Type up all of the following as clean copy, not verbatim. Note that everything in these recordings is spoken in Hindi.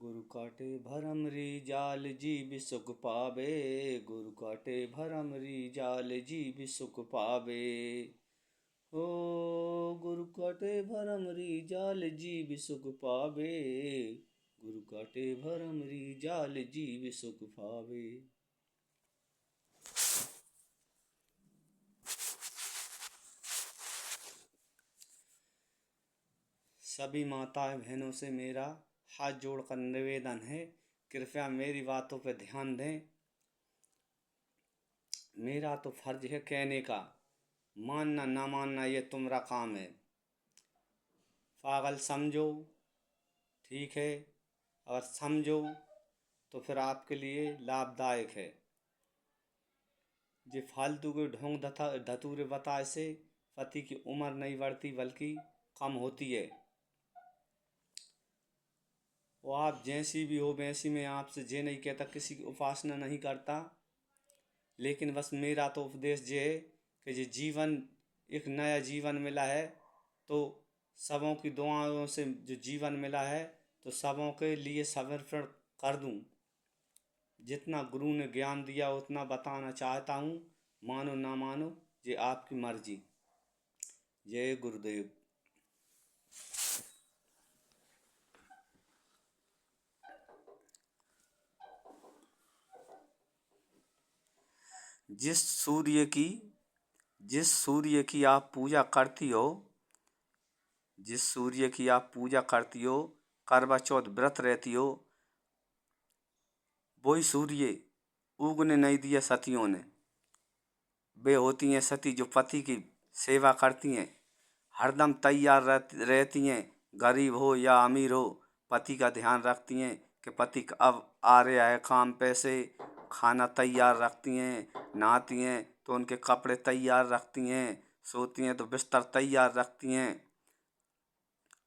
गुरु काटे भरमरी जाल जीव सुख पावे। गुरु काटे भरमरी जाल जीव सुख पावे। ओ गुरु काटे भरमरी जाल जीव सुख पावे। गुरु काटे भरमरी जाल जीव सुख पावे। सभी माताएं बहनों से मेरा हाथ जोड़कर निवेदन है, कृपया मेरी बातों पर ध्यान दें। मेरा तो फर्ज है कहने का, मानना ना मानना ये तुम्हारा काम है। पागल समझो ठीक है, अगर समझो तो फिर आपके लिए लाभदायक है। ये फालतू के ढोंग धतूरे बताए से पति की उम्र नहीं बढ़ती बल्कि कम होती है। वो आप जैसी भी हो वैसी, मैं आपसे ये नहीं कहता किसी की उपासना नहीं करता, लेकिन बस मेरा तो उपदेश ये है कि ये जीवन एक नया जीवन मिला है, तो सबों की दुआओं से जो जीवन मिला है तो सबों के लिए समर्पण कर दूं। जितना गुरु ने ज्ञान दिया उतना बताना चाहता हूँ, मानो ना मानो ये आपकी मर्जी। जय गुरुदेव। जिस सूर्य की आप पूजा करती हो, जिस सूर्य की आप पूजा करती हो, करवा चौथ व्रत रहती हो, वही सूर्य उगने नहीं दिया सतियों ने। वे होती हैं सती जो पति की सेवा करती हैं, हरदम तैयार रहती हैं, गरीब हो या अमीर हो, पति का ध्यान रखती हैं कि पति अब आ रहा है काम पे से, खाना तैयार रखती हैं, नहाती हैं तो उनके कपड़े तैयार रखती हैं, सोती हैं तो बिस्तर तैयार रखती हैं,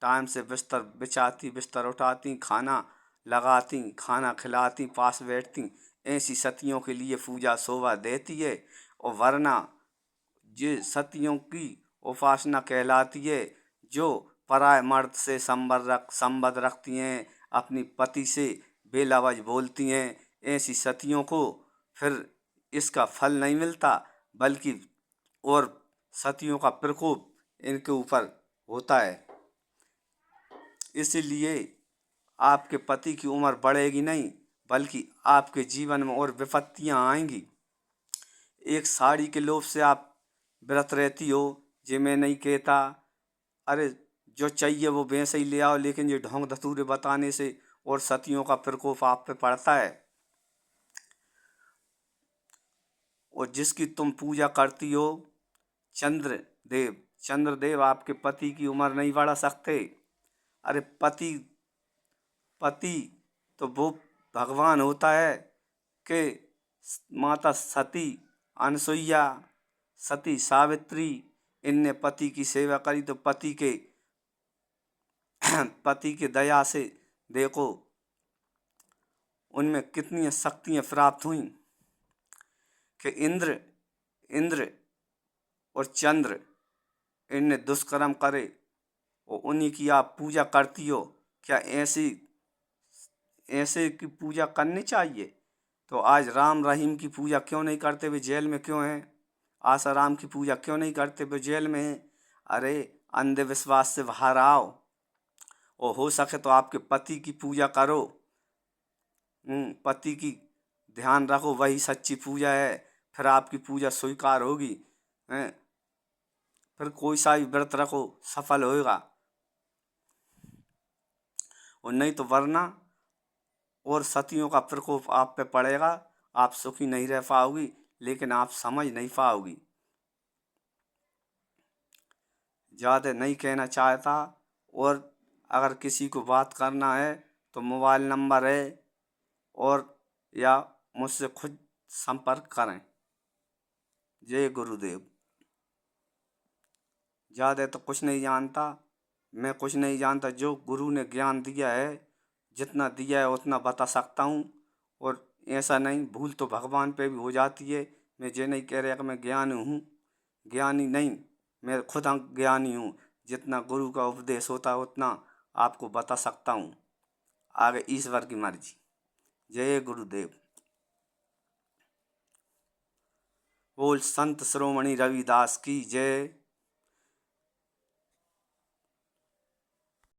टाइम से बिस्तर बिछाती, बिस्तर उठाती, खाना लगाती, खाना खिलाती, पास बैठती। ऐसी सतियों के लिए पूजा शोभा देती है। और वरना ये सतियों की उपासना कहलाती है जो पराय मर्द से संबंध रखती हैं, अपनी पति से बेलवज बोलती हैं। ऐसी सतियों को फिर इसका फल नहीं मिलता, बल्कि और सतियों का प्रकोप इनके ऊपर होता है। इसलिए आपके पति की उम्र बढ़ेगी नहीं, बल्कि आपके जीवन में और विपत्तियां आएंगी। एक साड़ी के लोभ से आप व्रत रहती हो, ये मैं नहीं कहता, अरे जो चाहिए वो वैसे ही ले आओ, लेकिन ये ढोंग धतूरे बताने से और सतियों का प्रकोप आप पे पड़ता है। और जिसकी तुम पूजा करती हो चंद्रदेव आपके पति की उम्र नहीं बढ़ा सकते। अरे पति तो वो भगवान होता है कि माता सती, अनसुईया, सती सावित्री, इनने पति की सेवा करी तो पति के दया से देखो उनमें कितनी शक्तियां प्राप्त हुई कि इंद्र और चंद्र इनने दुष्कर्म करे और उन्हीं की आप पूजा करती हो। क्या ऐसे की पूजा करनी चाहिए? तो आज राम रहीम की पूजा क्यों नहीं करते, वे जेल में क्यों हैं? आसाराम की पूजा क्यों नहीं करते, वे जेल में हैं? अरे अंधविश्वास से बाहर आओ और हो सके तो आपके पति की पूजा करो। पति की ध्यान रखो, वही सच्ची पूजा है, फिर आपकी पूजा स्वीकार होगी। फिर कोई सा भी व्रत रखो सफल होगा, और नहीं तो वरना और सतियों का प्रकोप आप पे पड़ेगा। आप सुखी नहीं रह पाओगी, लेकिन आप समझ नहीं पाओगी। ज़्यादा नहीं कहना चाहता, और अगर किसी को बात करना है तो मोबाइल नंबर है और या मुझसे खुद संपर्क करें। जय गुरुदेव। ज़्यादा तो कुछ नहीं जानता, मैं कुछ नहीं जानता, जो गुरु ने ज्ञान दिया है, जितना दिया है उतना बता सकता हूँ। और ऐसा नहीं, भूल तो भगवान पे भी हो जाती है। मैं ये नहीं कह रहा कि मैं ज्ञानी हूँ, ज्ञानी नहीं, मैं खुद ज्ञानी हूँ। जितना गुरु का उपदेश होता है उतना आपको बता सकता हूँ। आगे ईश्वर की मर्जी। जय गुरुदेव। बोल संत शिरोमणि रविदास की जय।